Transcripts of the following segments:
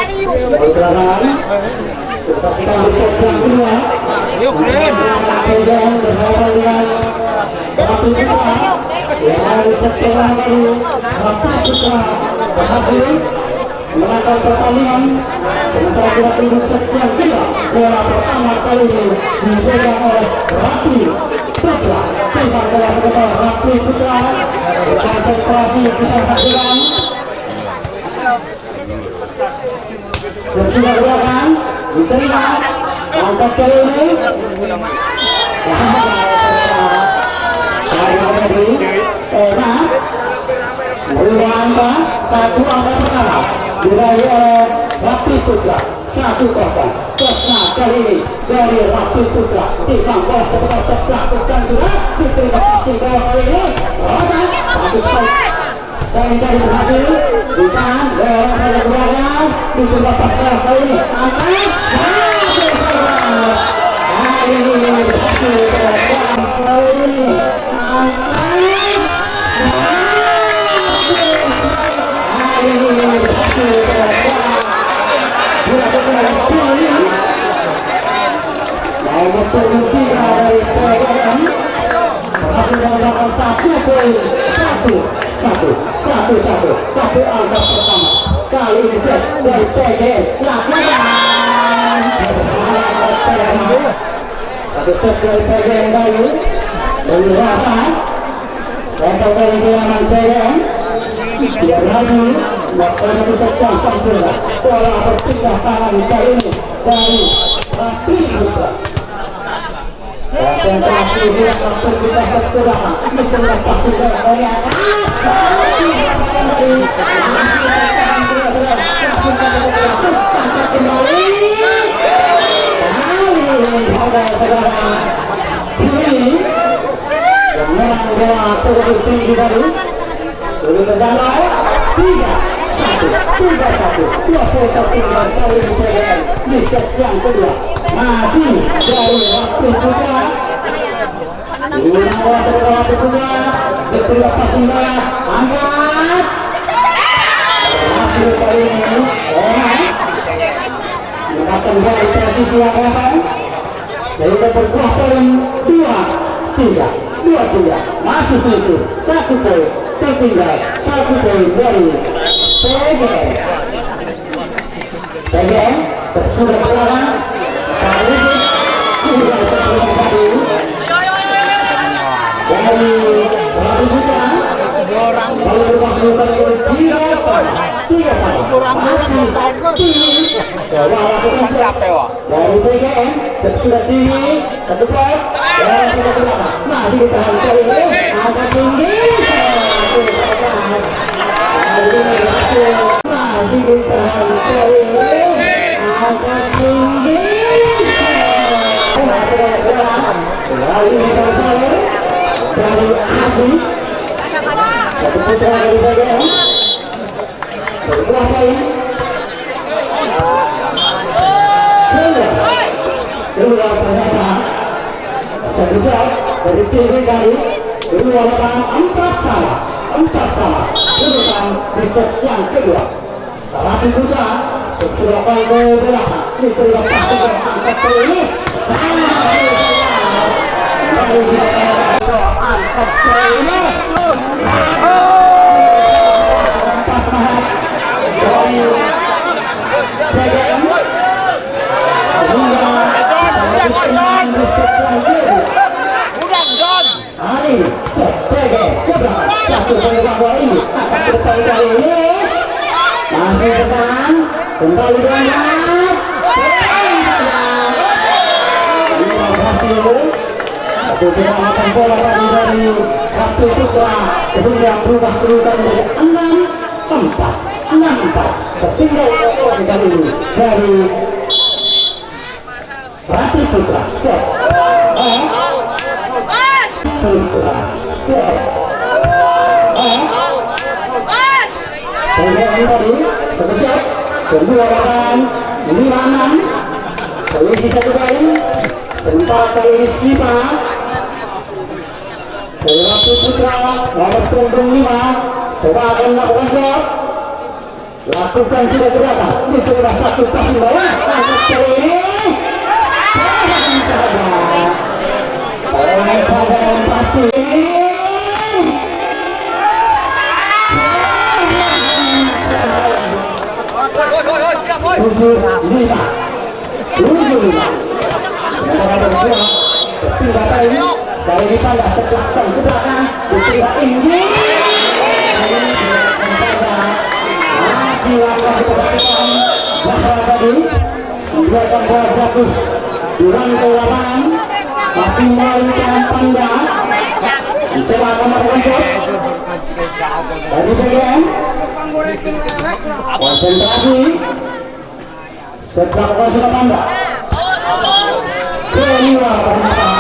Pergerakan saksikan set yang kedua. Yuk, keren. Pegang bersama dengan Ratu Putra yang setelah baru Ratu Putra berhasil menangkan pertandingan. Sementara kita tunggu set yang kedua. Bola pertama kali ini dipegang oleh Ratu Putra. Pegang bola kedua Ratu Putra. Konsentrasi kita saksikan. Sesudah belakang diterima angkat kali ini berubah angka satu angka pertama diraih oleh Ratu Putra 1-0. Kesna kali ini dari Ratu Putra timbang bola sebelah lakukan juga diterima kasih bola kali ini bagus saya dari berhasil di tangan bola pada belakang dicoba pasal kali ini angkat kali ini berhasil kali ini angkat kali ini berhasil nomor 3 dari PGM berhasil mendapatkan 1 poin 1 angka pertama kali ini set dari PGM lakukan satu set dari PGM baru dari rasa untuk dari bilangan PGM dia berhasil melakukan satu set yang sempurna bola berpindah tangan kali ini dari Ratu Putra. Konsentrasi dia berpindah berkurang diterima kasih dari yang kedua masih dari Ratu Putra. Diterima passing bola angkat hasil kali ini mendapatkan dari posisi yang kosong sehingga berbuah poin 2-3 masih selisih 1 poin tertinggal 1 poin dari PGM sudah berlawan saat ini sudah terpulang tadi dari Ratu Putra lalu berpasukan oleh 3-1 masih dari PGM sudah tinggi satu blok dan sudah belakang masih ditahan kali ini agak tinggi masih ditahan kali ini agak tinggi lalu bersama dari Adi Ratu Putra dari PGM berbuah poin kedua ternyata sebesar dari TV kali kedua lapangan 4 sama kedudukan di set yang kedua Ratu Putra sudah poin ke belakang diterima kasih dari angkat kali ini angkat kali ini pas banget dari PGM Ali PGM satu bola ini akan berkali kali ini masih bertahan kembali berangkat satu penyelamatan bola tadi dari Ratu Putra kemudian berubah kedudukan menjadi 6-4 tertinggal kali ini dari Ratu Putra set Putra set PGM tadi satu set kedua lawan 5-6 selisih 1 poin sementara kali ini Sipa dari Ratu Putra nomor punggung 5 coba akan melakukan shot lakukan sudah gerakan ini coba satu pasti bawah angkat kali ini pasti 75 pindah dari ditambah setelahkan ke belakang diterima tinggi dilakukan di kebaikan Zahra tadi membiarkan bola jatuh di rantai lapangan masih melalui tangan Panda mencoba akan melakukan shot dari BGM konsentrasi setelah sudah Panda kelima ternyata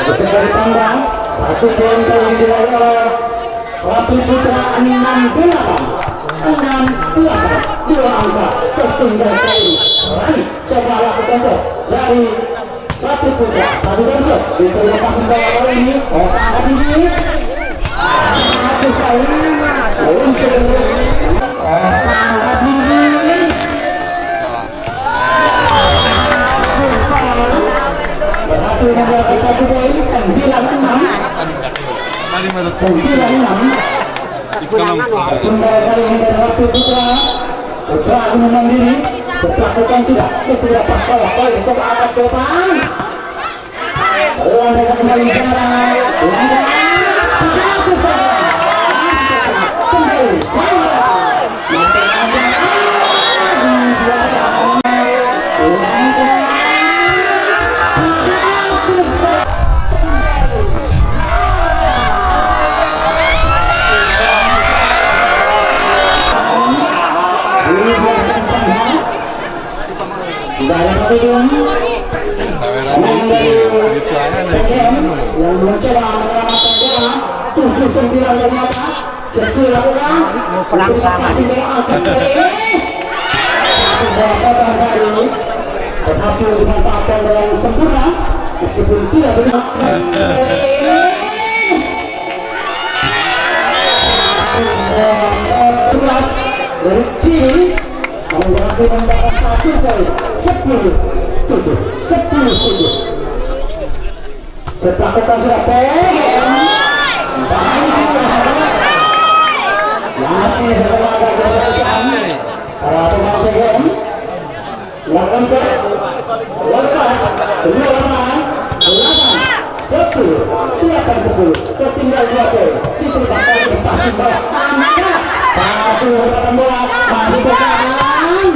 ada dari Panda satu poin yang diraih oleh Rapi Putra 6-8 dua angka tertinggal kali raih coba lakukan shot dari Rapi Putra satu shot diterima pasang bola kali ini angkat tinggi satu kali untuk angkat tinggi berhasil membuat satu poin 9-6 kembali kali ini dari Rapi Putra Putra Agung Mandiri berlakukan tidak pas bawah kali coba angkat ke depan lantai kembali sekarang kembali dari stadium yang mencoba menyelamatkan bola 79 ternyata Jepul lakukan pelaksanaan berhasil dimanfaatkan dengan sempurna meskipun tidak benar dari kiri berhasil membawa satu poin 10-7 setelah kita sudah masih berlaga keberhasilan para pemain PGM melakukan shot lepas kedua lapangan 8-10 tertinggal 2 poin diterima oleh pasti bawah angkat satu lepasan bola masih berjalan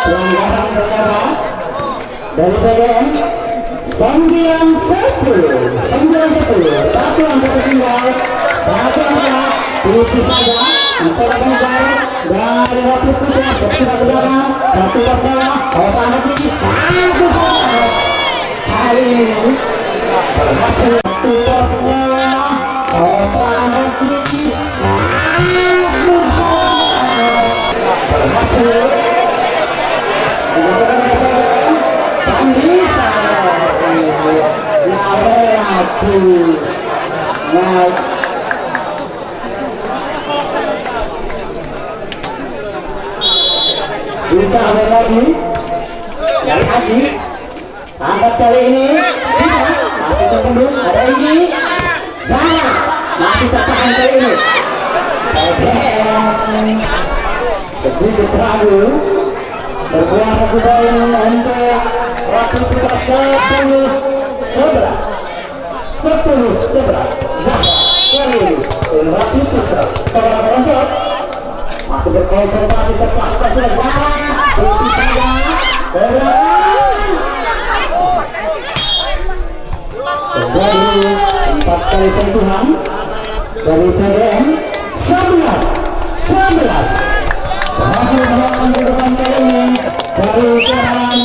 pelanggaran ternyata dari PGM 9-10 satu angka tertinggal satu angka diisi saja mencoba mengejar dari Rapi Putra bergerak ke belakang satu bawah angkat tinggi satu kali ini berhasil satu bola angkat tinggi berhasil bisa ada lagi yang Haji angkat kali ini masih terkendung ada ini sana masih tertahan kali ini begitu terakhir berbuah satu poin untuk Rapi Putra 10-11 kali ini Rapi Putra seorang penonton masih berkonsentrasi setelah sudah jalan berhenti saja terjadi 4 kali sentuhan dari PGM 11 berhasil melakukan kedudukan kali ini dari jalan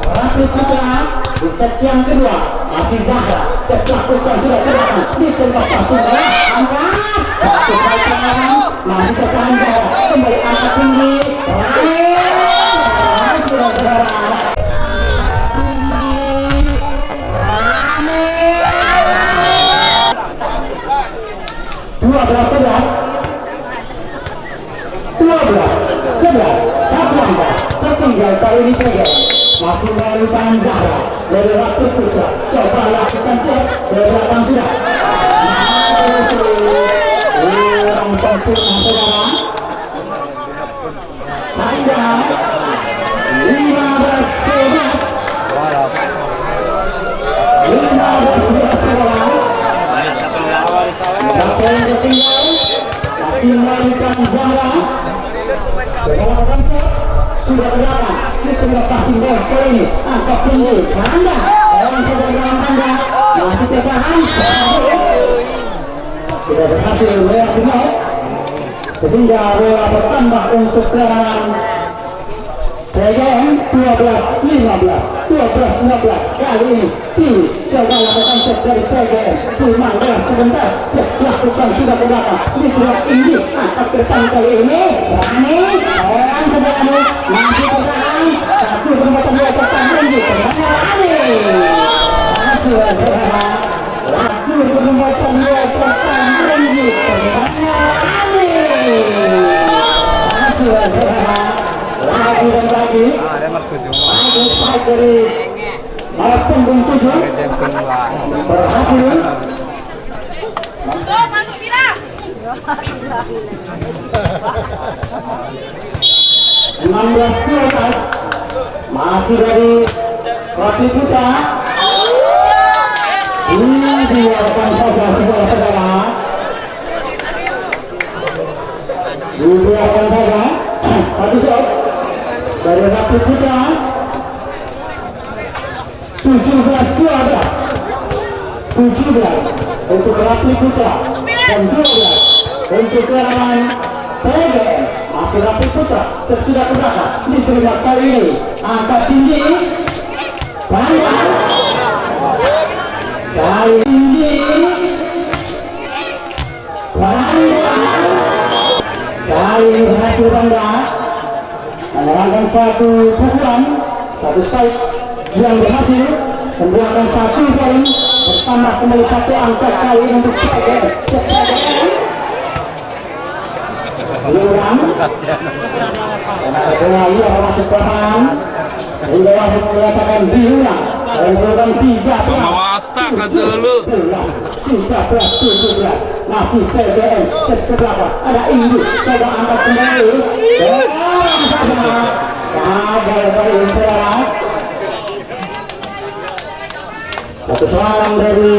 Rapi Putra di set yang kedua masih Zahra setelah Putra sudah terang di tempat pasung bola angkat satu kali masih tertahan bawah kembali angkat tinggi sudah berharap 12-11 12 11 satu angka tertinggal kali ini PGM masih melalui tangan Zahra dari waktu putra coba lakukan cek dari belakang sudah kurang sempurna saudara panjang 15-11 saudara berapa yang tertinggal masih melalui Zahra saudara bangsa sudah berapa ini tengah passing ball kali ini angkat tinggi Anda orang saudara dalam Anda masih tertahan sudah berhasil melihat final sehingga bola bertambah untuk kemenangan PGM 12-15 12-15 kali ini coba lakukan set dari PGM Mangga sebentar set lakukan sudah ke belakang ini sudah tinggi angkat ke depan kali ini berani orang berani masih bertahan satu bermata dua pertahan tinggi berani satu bermata dua pertahan tinggi lagi dan lagi dari malah punggung 7 berhasil masuk Mira 16-12 masih dari Roti Putra ini dilakukan saja saudara-saudara dilakukan saja satu shot dari Roti Putra 17-12 untuk Roti Putra dan 12 untuk lawan PGM masih Roti Putra sesudah ke belakang diterima kali ini angkat tinggi panjang kali tinggi panjang kali ini berhasil rendah menerangkan satu pukulan satu strike yang berhasil membuahkan satu poin bertambah kembali satu angka kali ini untuk PGM Lurang dan ada bola yang masuk pertahanan hingga wasit menyatakan diulang dan merupakan 13 masih PGM set ke belakang ada Indu coba angkat kembali gagal kali ini saudara satu serangan dari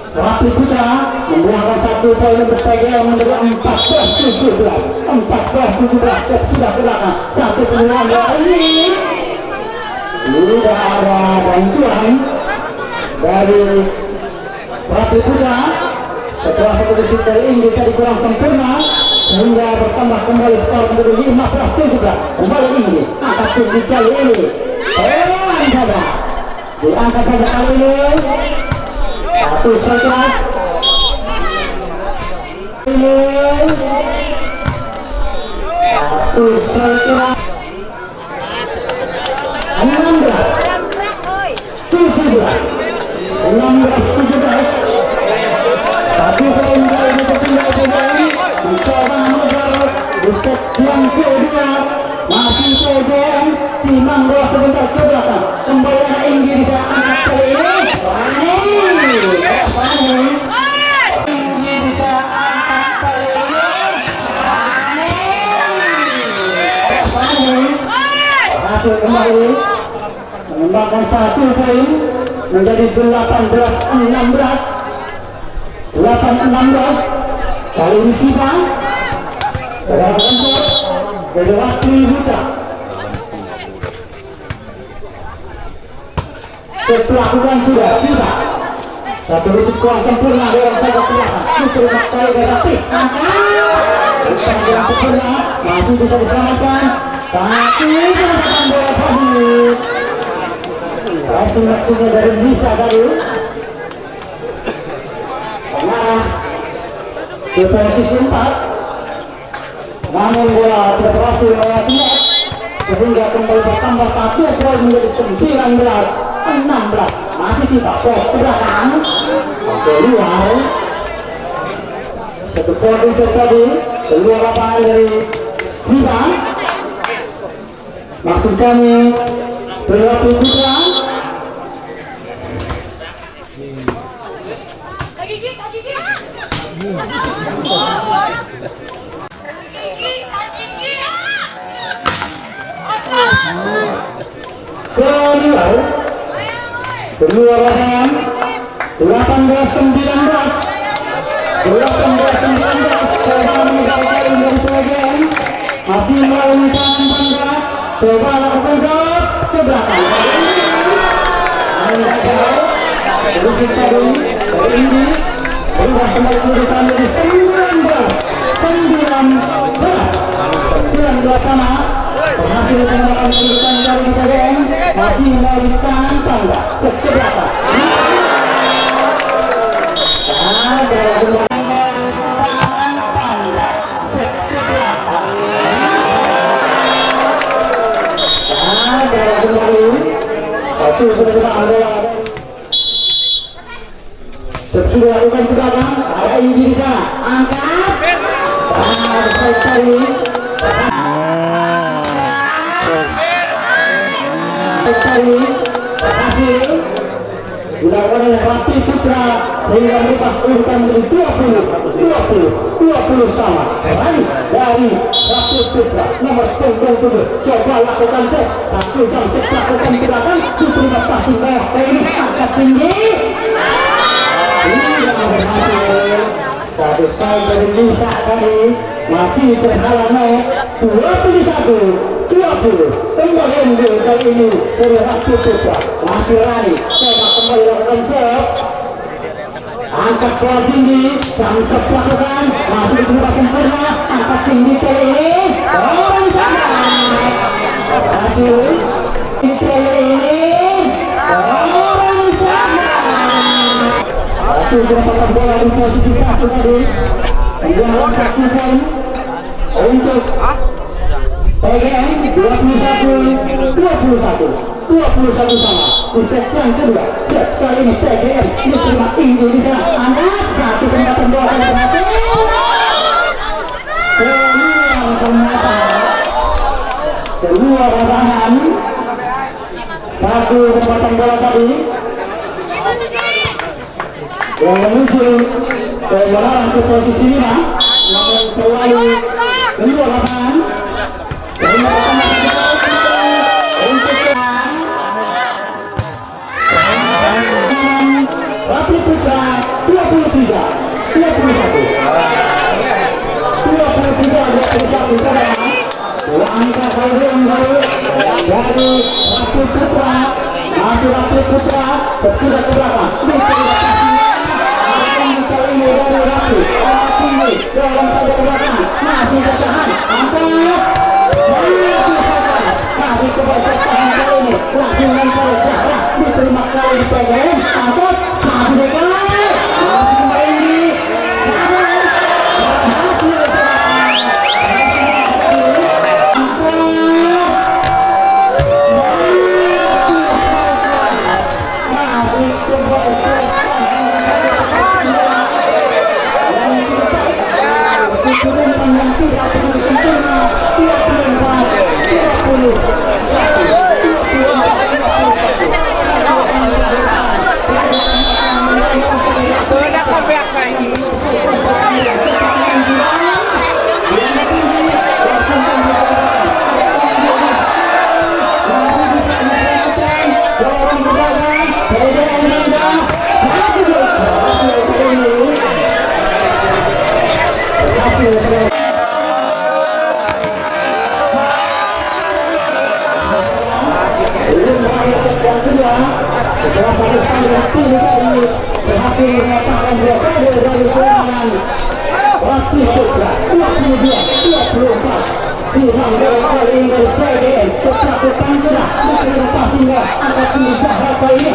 Roti Putra membuahkan satu poin untuk PGM menjadi 14-17 sudah ke belakang satu peluang ini sudah ada bantuan dari Roti Putra setelah satu visit dari Inggris tadi kurang sempurna sehingga bertambah kembali skor menjadi 15-17 kembali Inggris angkat tinggi kali ini saja diangkat saja kali ini satu sekelas ini satu sekelas 16-17 satu poin kali ini tertinggal kembali mencoba mengejar di set yang kedua masih PGM timang bola sebentar ke belakang kembali anak Inggris bisa angkat kali ini Inggris bisa angkat kali ini berhasil kembali mengembangkan satu poin menjadi 18-16 kali ini Siva berhasil dari Roti Putra pelakukan sudah Siva satu risik kurang sempurna dengan saja belakang diterima kali dari Roti sempurna masih bisa diselamatkan tapi menggunakan bola tadi langsung maksudnya dari Bisa tadi mengarah ke posisi 4 namun bola tidak berhasil melewati net sehingga kembali bertambah satu poin menjadi 19-16 masih Siva ke belakang keluar satu poin tadi kedua lapangan dari Siva. Maksud kami Trilapur Putra. Kedua lapangan 18-19 coba meninggalkan dari bagian masih melakukan bangga, coba lakukan jawab ke belakang terus tadi dari ini berubah kembali kedudukan dari 19 sama berhasil menambahkan kedudukan dari bagian masih melakukan bangga ke belakang. Sudah lakukan ke belakang, ada ini di sana, angkat, besar sekali, berhasil, dilakukan oleh Rapi Putra sehingga merubah urutan menjadi 20 sama. Kembali dari Rapi Putra nomor 97, coba lakukan cek, satu jam cek lakukan ke belakang, justru lepas bawah, ini angkat tinggi. Satu sekali dari Lisa tadi masih terhalang naik 21-20 kembali unggul kali ini dari Rapi Putra masih lari coba kembali lakukan set angkat bola tinggi Samsat lakukan masih berubah sempurna angkat tinggi kali ini orang sangat hasil kali ini orang sangat satu mendapatkan bola di posisi satu tadi yang satu poin untuk PGM 21 sama di set yang kedua. Set kali ini PGM diterima tinggi di sana angkat satu penempatan bola yang berhasil kedua pasangan satu penempatan bola tadi yang menuju mengarah ke posisi 5 namun terlalu kedua lapangan sehingga untuk Rapi Putra 23-21 angka kali yang baru dari Rapi Putra masih Rapi Putra sesudah ke belakang dari Rapi tinggi dalam pada ke belakang masih bertahan angkat masih kebertahan kali ini langsung lempar jarak diterima kali di PGM angkat satu dekade masih kembali setelah satu kali waktu tadi berhasil menyatakan dua kali dari kemenangan Rapi Putra 22-24 Tuhan dalam kali ini dari PGM satu sudah menerima hingga angkat tinggi Zahra kali ini